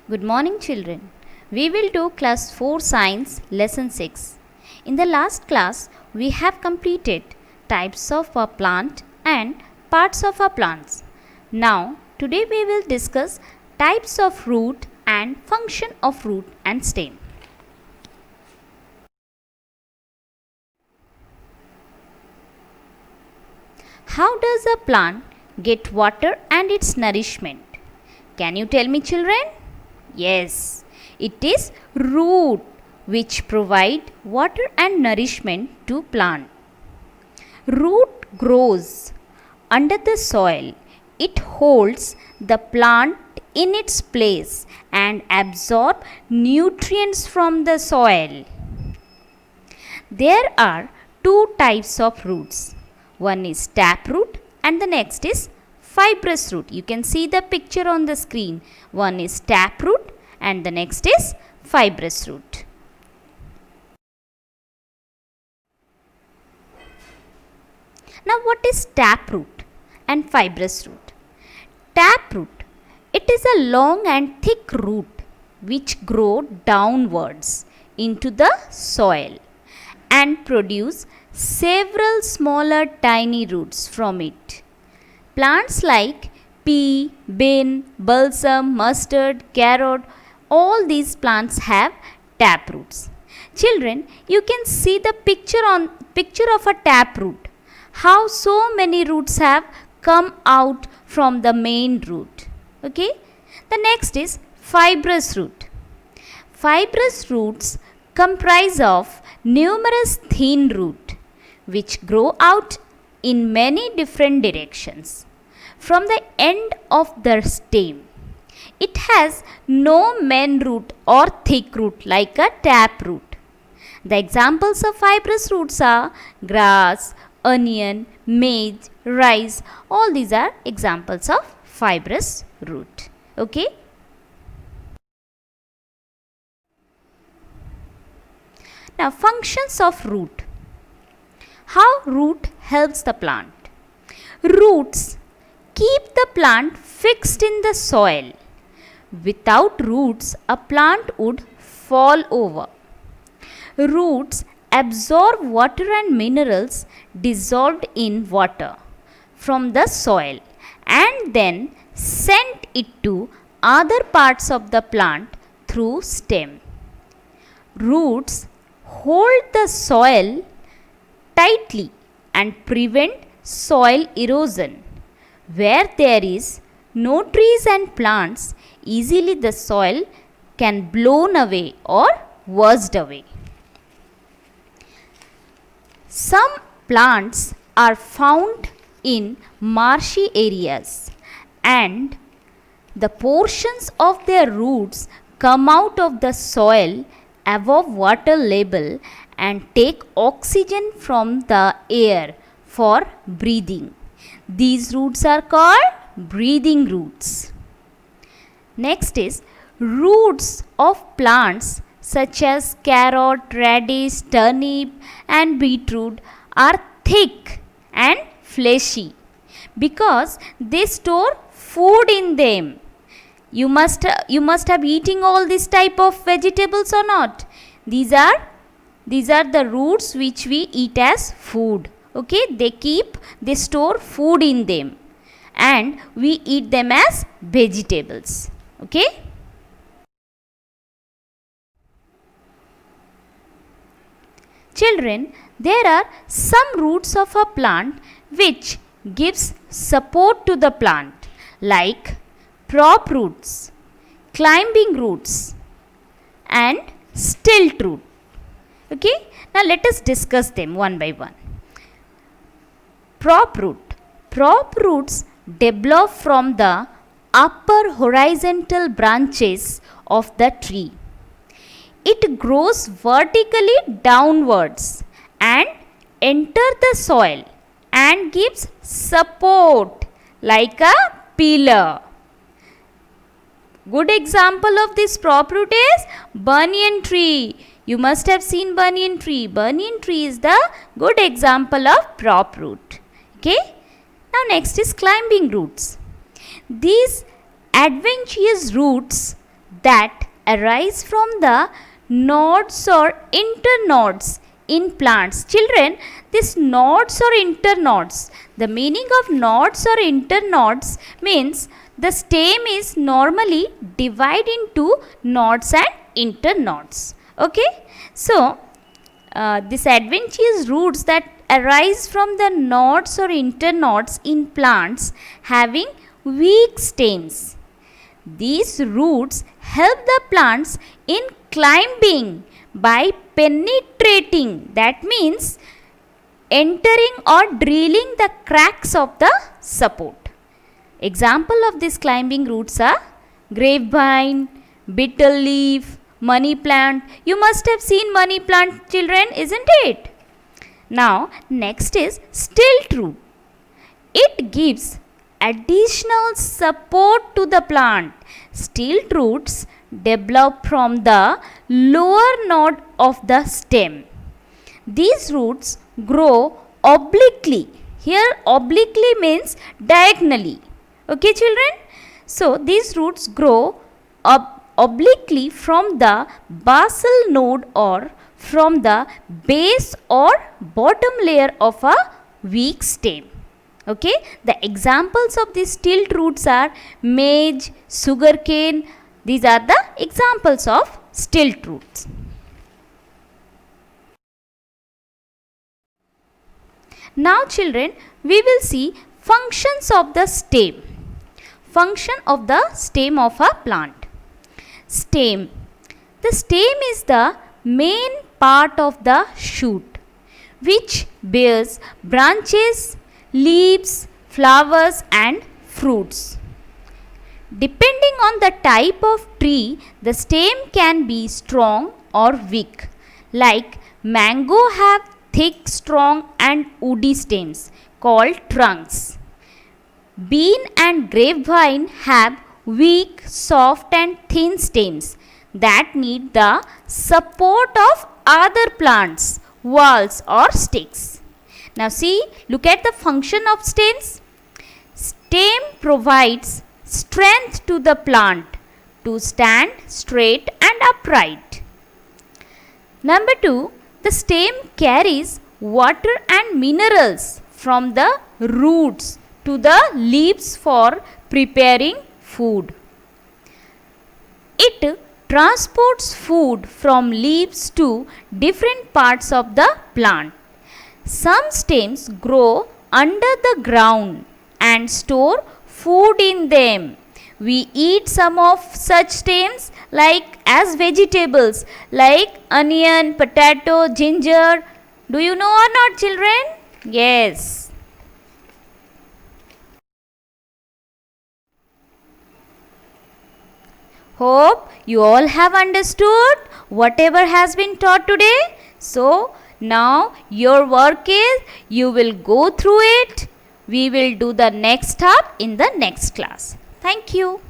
Good morning, children. We will do class 4 science lesson 6. In the last class, we have completed types of a plant and parts of a plants. Now, today we will discuss types of root and function of root and stem. How does a plant get water and its nourishment? Can you tell me, children? Yes, it is root which provide water and nourishment to plant. Root grows under the soil. It holds the plant in its place and absorb nutrients from the soil. There are two types of roots. One is taproot and the next is fibrous root. You can see the picture on the screen. One is taproot and the next is fibrous root. Now what is taproot and fibrous root? Taproot, it is a long and thick root which grow downwards into the soil and produce several smaller tiny roots from it. Plants like pea, bean, balsam, mustard, carrot, all these plants have taproots. Children, you can see the picture of a taproot. How so many roots have come out from the main root. Okay? The next is fibrous root. Fibrous roots comprise of numerous thin roots which grow out in many different directions from the end of the stem. It has no main root or thick root like a taproot. The examples of fibrous roots are grass, onion, maize, rice. All these are examples of fibrous root. Okay? Now, functions of root. How root helps the plant? Roots keep the plant fixed in the soil. Without roots, a plant would fall over. Roots absorb water and minerals dissolved in water from the soil and then send it to other parts of the plant through stem. Roots hold the soil tightly and prevent soil erosion. Where there is no trees and plants, easily the soil can blown away or washed away. Some plants are found in marshy areas and the portions of their roots come out of the soil above water level and take oxygen from the air for breathing. These roots are called breathing roots. Next is roots of plants such as carrot, radish, turnip and beetroot are thick and fleshy because they store food in them. You must have eaten all this type of vegetables or not? These are the roots which we eat as food. Okay, they store food in them and we eat them as vegetables. Okay. Children, there are some roots of a plant which gives support to the plant like prop roots, climbing roots and stilt root. Okay, now let us discuss them one by one. Prop root. Prop roots develop from the upper horizontal branches of the tree. It grows vertically downwards and enter the soil and gives support like a pillar. Good example of this prop root is banyan tree. You must have seen banyan tree. Banyan tree is the good example of prop root. Okay. Now next is climbing roots. These adventitious roots that arise from the nodes or internodes in plants. Children, these nodes or internodes, the meaning of nodes or internodes means the stem is normally divided into nodes and internodes. Okay, so these adventitious roots that arise from the nodes or internodes in plants having weak stems. These roots help the plants in climbing by penetrating, that means entering or drilling the cracks of the support. Example of these climbing roots are grapevine, betel leaf, money plant. You must have seen money plant, children, isn't it? Now next is stilt root. It gives additional support to the plant. Stilt roots develop from the lower node of the stem. These roots grow obliquely. Here obliquely means diagonally. Okay, children? So these roots grow obliquely from the basal node or from the base or bottom layer of a weak stem. Okay, the examples of these stilt roots are maize, sugarcane. These are the examples of stilt roots. Now children, we will see functions of the stem. Function of the stem of a plant. Stem. The stem is the main part of the shoot which bears branches, leaves, flowers and fruits. Depending on the type of tree, the stem can be strong or weak. Like mango have thick, strong and woody stems called trunks. Bean and grapevine have weak, soft and thin stems that need the support of other plants, walls or sticks. Now see, look at the function of stems. Stem provides strength to the plant to stand straight and upright. Number 2, the stem carries water and minerals from the roots to the leaves for preparing food. It transports food from leaves to different parts of the plant. Some stems grow under the ground and store food in them. We eat some of such stems like as vegetables like onion, potato, ginger. Do you know or not, children? Yes. Hope you all have understood whatever has been taught today. So now your work is, you will go through it. We will do the next step in the next class. Thank you.